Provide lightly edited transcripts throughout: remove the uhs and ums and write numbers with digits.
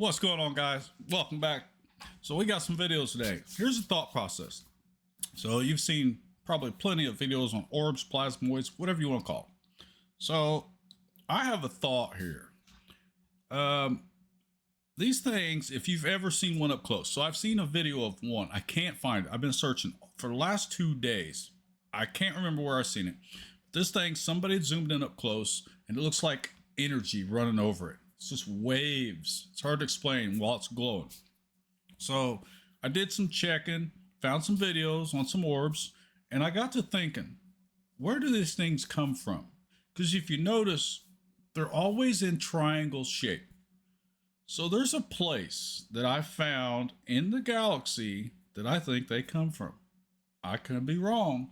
What's going on, guys? Welcome back. So we got some videos today. Here's the thought process. So you've seen probably plenty of videos on orbs, plasmoids, whatever you want to call it. So I have a thought here. These things, if you've ever seen one up close. So I've seen a video of one. I can't find it. I've been searching for the last 2 days. I can't remember where I've seen it. This thing, somebody zoomed in up close and it looks like energy running over it. It's just waves. It's hard to explain while it's glowing. So I did some checking, found some videos on some orbs, and I got to thinking, where do these things come from? Because if you notice, they're always in triangle shape. So there's a place that I found in the galaxy that I think they come from. I could be wrong,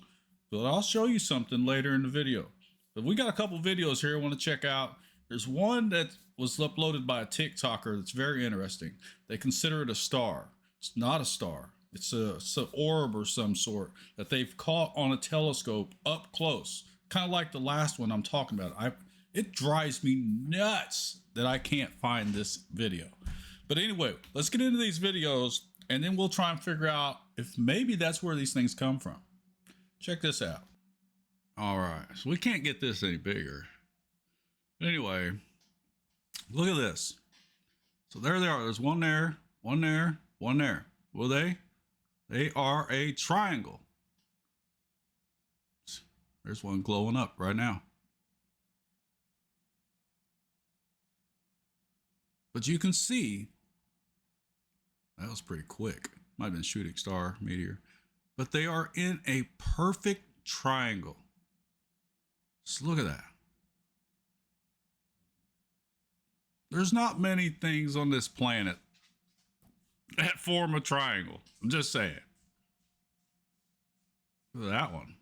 but I'll show you something later in the video. But we got a couple videos here I want to check out. There's one that was uploaded by a TikToker that's very interesting. They consider it a star. It's not a star. It's an orb or some sort that they've caught on a telescope up close. Kind of like the last one I'm talking about. It drives me nuts that I can't find this video. But anyway, let's get into these videos and then we'll try and figure out if maybe that's where these things come from. Check this out. All right, so we can't get this any bigger. Anyway, look at this. So there they are. There's one there, one there, one there. Well, they are a triangle. There's one glowing up right now. But you can see, that was pretty quick. Might have been shooting star, meteor. But they are in a perfect triangle. Just look at that. There's not many things on this planet that form a triangle. I'm just saying. Look at that one.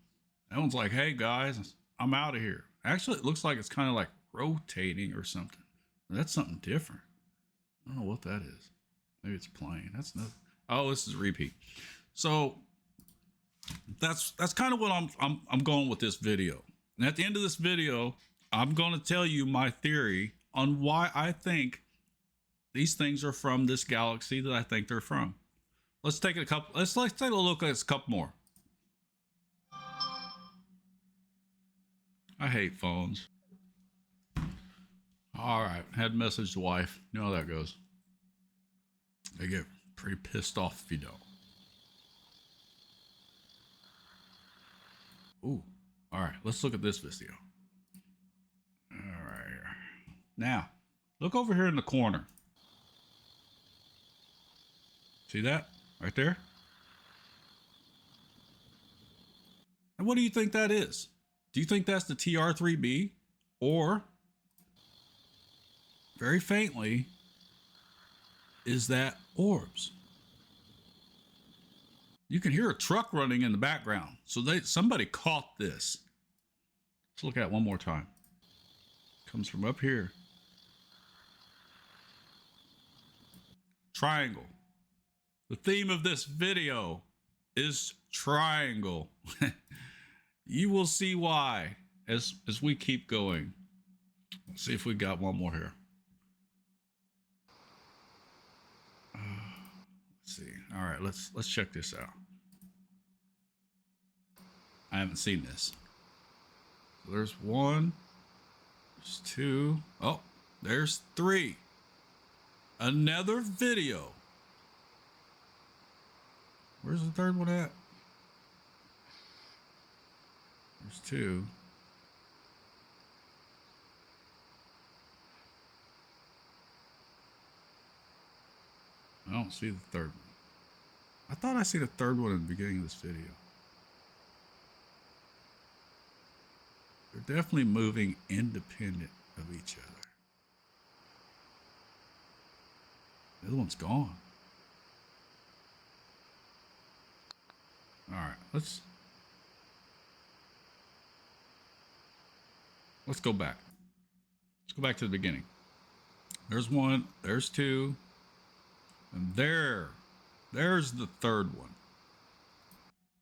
That one's like, hey guys, I'm out of here. Actually, it looks like it's kind of like rotating or something. That's something different. I don't know what that is. Maybe it's plain. That's nothing. Oh, this is a repeat. So that's kind of what I'm going with this video. And at the end of this video, I'm going to tell you my theory on why I think these things are from this galaxy that I think they're from. Let's take a couple. Let's take a look at a couple more. I hate phones. All right, had to message the wife. You know how that goes. They get pretty pissed off if you don't. Ooh. All right, let's look at this video. All right. Now, look over here in the corner. See that? Right there? And what do you think that is? Do you think that's the TR3B? Or, very faintly, is that orbs? You can hear a truck running in the background. So somebody caught this. Let's look at it one more time. Comes from up here. Triangle. The theme of this video is triangle. You will see why as we keep going. Let's see if we got one more here. Let's see. All right, let's check this out. I haven't seen this. So there's one. There's two. Oh, there's three. Another video. Where's the third one at? There's two. I don't see the third one. I thought I see the third one in the beginning of this video. They're definitely moving independent of each other. The other one's gone. All right, let's go back. Let's go back to the beginning. There's one, there's two, and there's the third one.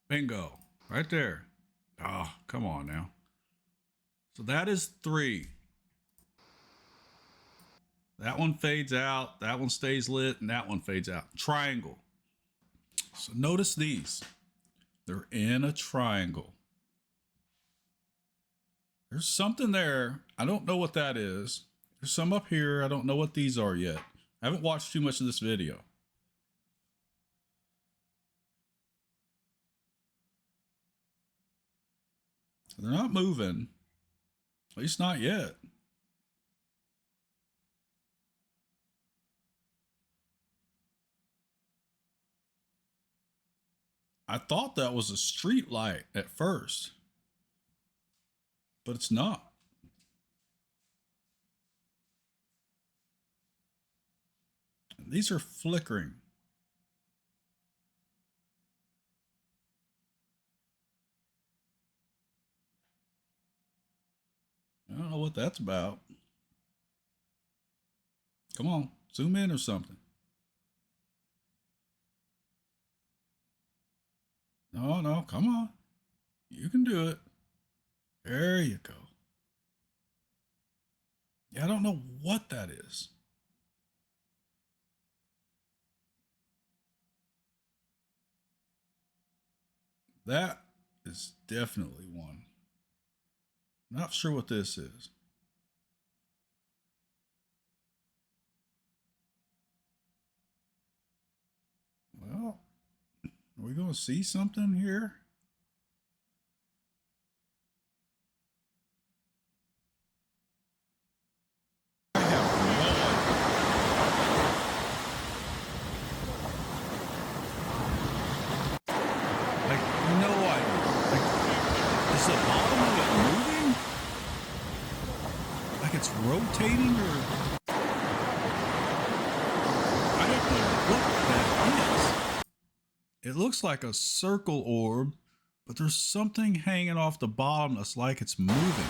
Bingo, right there. Oh, come on now. So that is three. That one fades out, that one stays lit, and that one fades out. Triangle. So notice these. They're in a triangle. There's something there. I don't know what that is. There's some up here. I don't know what these are yet. I haven't watched too much of this video. They're not moving. At least not yet. I thought that was a street light at first, but it's not. These are flickering. I don't know what that's about. Come on, zoom in or something. No, no, come on. You can do it. There you go. Yeah, I don't know what that is. That is definitely one. Not sure what this is. Well, are we going to see something here? I have no idea. Like, no idea. Like, is the bottom of it moving? Like it's rotating or... I don't know what that is. It looks like a circle orb, but there's something hanging off the bottom that's like it's moving.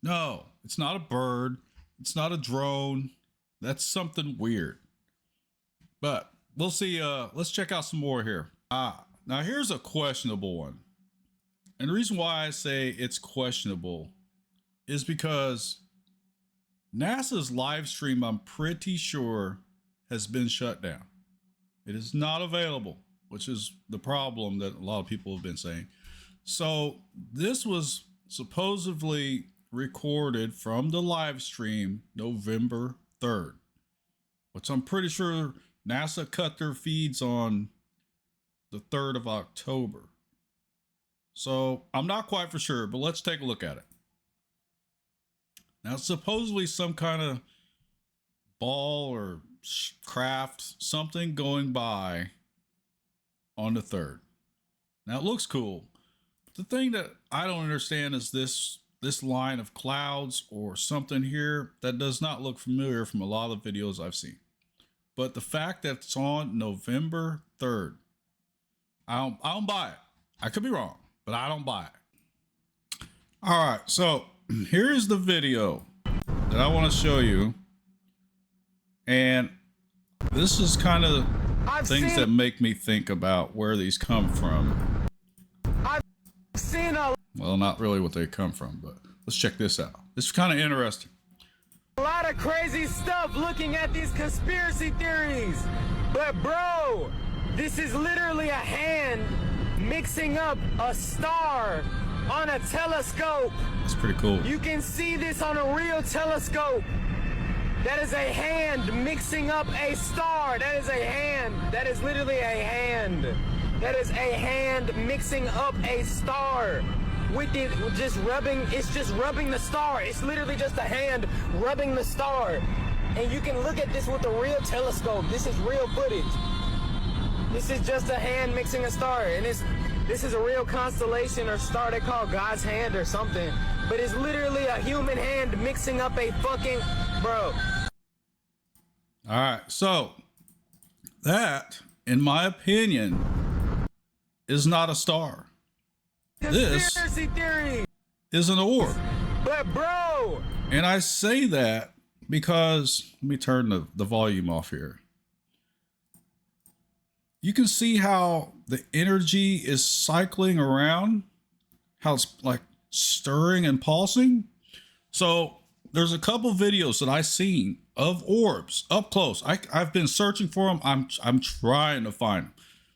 No, it's not a bird. It's not a drone. That's something weird. But we'll see. Let's check out some more here. Now here's a questionable one. And the reason why I say it's questionable is because NASA's live stream, I'm pretty sure, has been shut down. It is not available, which is the problem that a lot of people have been saying. So this was supposedly recorded from the live stream November 3rd, which I'm pretty sure NASA cut their feeds on the 3rd of October. So I'm not quite for sure, but let's take a look at it. Now, supposedly some kind of ball or craft, something going by on the 3rd. Now, it looks cool. But the thing that I don't understand is this line of clouds or something here that does not look familiar from a lot of videos I've seen. But the fact that it's on November 3rd, I don't buy it. I could be wrong, but I don't buy it. All right, so here is the video that I want to show you. And this is kind of things that make me think about where these come from. I've seen Well, not really what they come from, but let's check this out. This is kind of interesting. a lot of crazy stuff looking at these conspiracy theories. But bro, this is literally a hand mixing up a star on a telescope. That's pretty cool. You can see this on a real telescope. That is a hand mixing up a star. That is a hand. That is literally a hand. That is a hand mixing up a star. With it just rubbing, it's just rubbing the star. It's literally just a hand rubbing the star. And you can look at this with a real telescope. This is real footage. This is just a hand mixing a star. And this is a real constellation or star they call God's hand or something. But it's literally a human hand mixing up a fucking, bro. All right, so that, in my opinion, is not a star. Conspiracy theory is an orb. But bro, and I say that because, let me turn the volume off here. You can see how the energy is cycling around, how it's like stirring and pulsing. So there's a couple videos that I've seen of orbs up close. I've been searching for them. I'm trying to find them,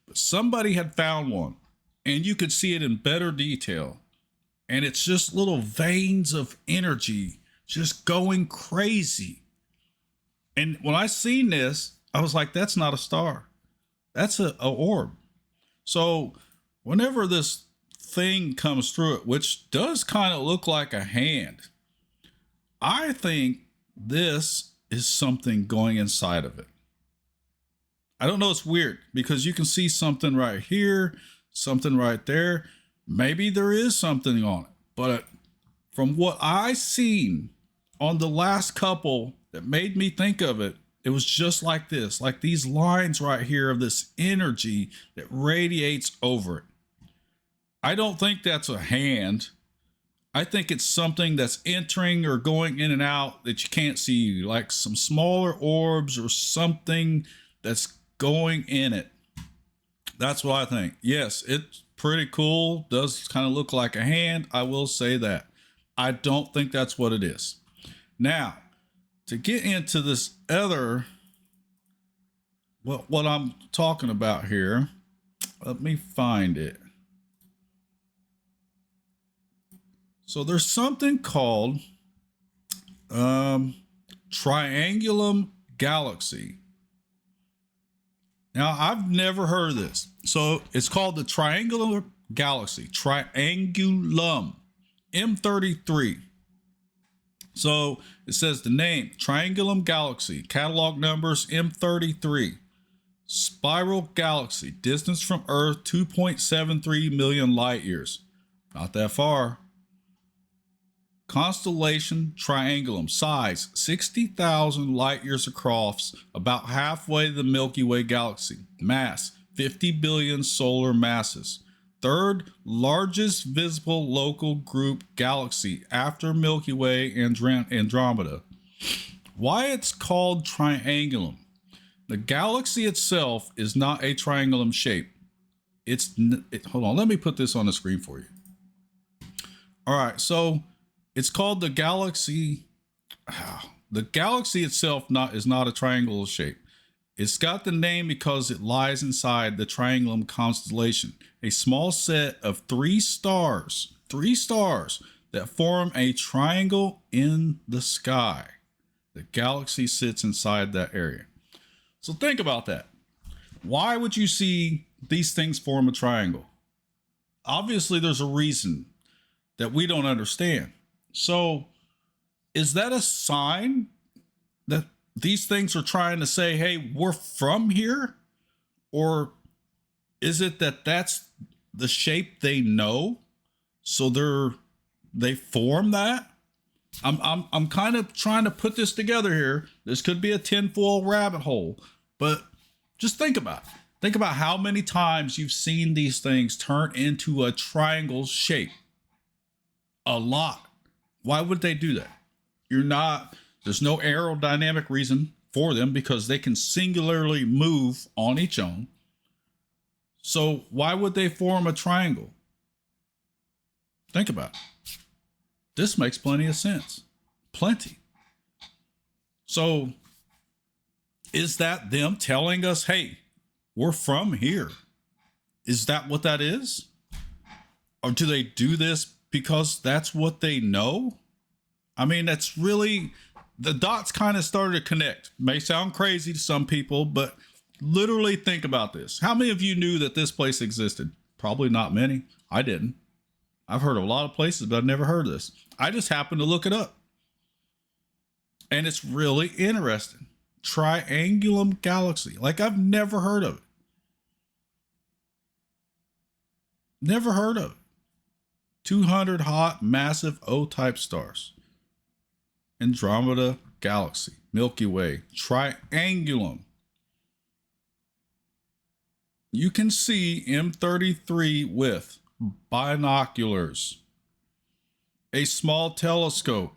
but somebody had found one, and you could see it in better detail. And it's just little veins of energy just going crazy. And when I seen this, I was like, that's not a star. That's a orb. So whenever this thing comes through it, which does kind of look like a hand, I think this is something going inside of it. I don't know. It's weird because you can see something right here, something right there. Maybe there is something on it, but from what I seen on the last couple that made me think of it, it was just like this, like these lines right here of this energy that radiates over it. I don't think that's a hand. I think it's something that's entering or going in and out that you can't see, like some smaller orbs or something that's going in it. That's what I think. Yes, it's pretty cool. Does kind of look like a hand. I will say that. I don't think that's what it is. Now, to get into this other, what I'm talking about here, let me find it. So there's something called Triangulum Galaxy. Now, I've never heard of this. So it's called the Triangulum Galaxy. Triangulum M33. So it says the name Triangulum Galaxy, catalog numbers M33, spiral galaxy, distance from Earth 2.73 million light years. Not that far. Constellation Triangulum, size 60,000 light years across, about halfway to the Milky Way galaxy. Mass 50 billion solar masses. Third largest visible local group galaxy after Milky Way and Andromeda. Why it's called Triangulum? The galaxy itself is not a triangulum shape. Hold on, let me put this on the screen for you. All right, so it's called the galaxy. The galaxy itself is not a triangular shape. It's got the name because it lies inside the Triangulum constellation, a small set of three stars that form a triangle in the sky. The galaxy sits inside that area. So think about that. Why would you see these things form a triangle? Obviously, there's a reason that we don't understand. So is that a sign that these things are trying to say, hey, we're from here? Or is it that that's the shape they know, so they form that? I'm kind of trying to put this together here. This could be a tinfoil rabbit hole, but just think about it. Think about how many times you've seen these things turn into a triangle shape. A lot. Why would they do that? There's no aerodynamic reason for them because they can singularly move on each own. So why would they form a triangle? Think about it. This makes plenty of sense. Plenty. So is that them telling us, hey, we're from here? Is that what that is? Or do they do this because that's what they know? I mean, that's really, the dots kind of started to connect. May sound crazy to some people, but literally think about this. How many of you knew that this place existed? Probably not many. I didn't. I've heard of a lot of places, but I've never heard of this. I just happened to look it up. And it's really interesting. Triangulum Galaxy. Like, I've never heard of it. Never heard of it. 200 hot, massive O-type stars. Andromeda Galaxy, Milky Way, Triangulum. You can see M33 with binoculars, a small telescope.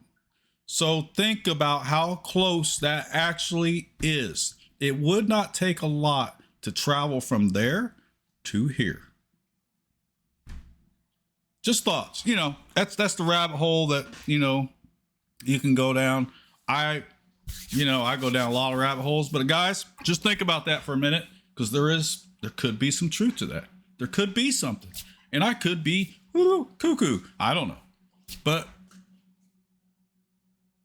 So think about how close that actually is. It would not take a lot to travel from there to here? Just thoughts. You know, that's the rabbit hole that, you know, you can go down. I go down a lot of rabbit holes, but guys, just think about that for a minute, because there could be some truth to that. There could be something, and I could be cuckoo. I don't know, but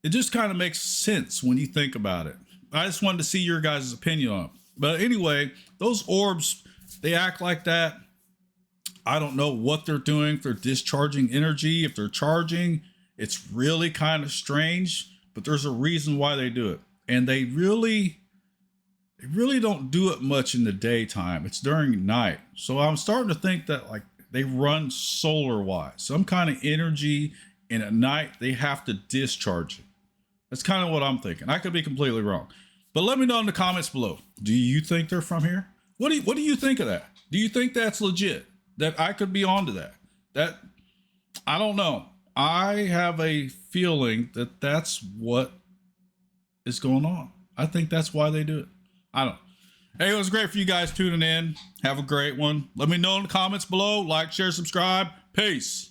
it just kind of makes sense when you think about it. I just wanted to see your guys' opinion on it. But anyway, those orbs, they act like that. I don't know what they're doing. If they're discharging energy, if they're charging, it's really kind of strange, but there's a reason why they do it. And they really don't do it much in the daytime. It's during night. So I'm starting to think that like they run solar wise, some kind of energy, and at night they have to discharge it. That's kind of what I'm thinking. I could be completely wrong, but let me know in the comments below. Do you think they're from here? What do you think of that? Do you think that's legit? That I could be onto that? That I don't know. I have a feeling that that's what is going on. I think that's why they do it. I don't know. Hey, it was great for you guys tuning in. Have a great one. Let me know in the comments below. Like, share, subscribe. Peace.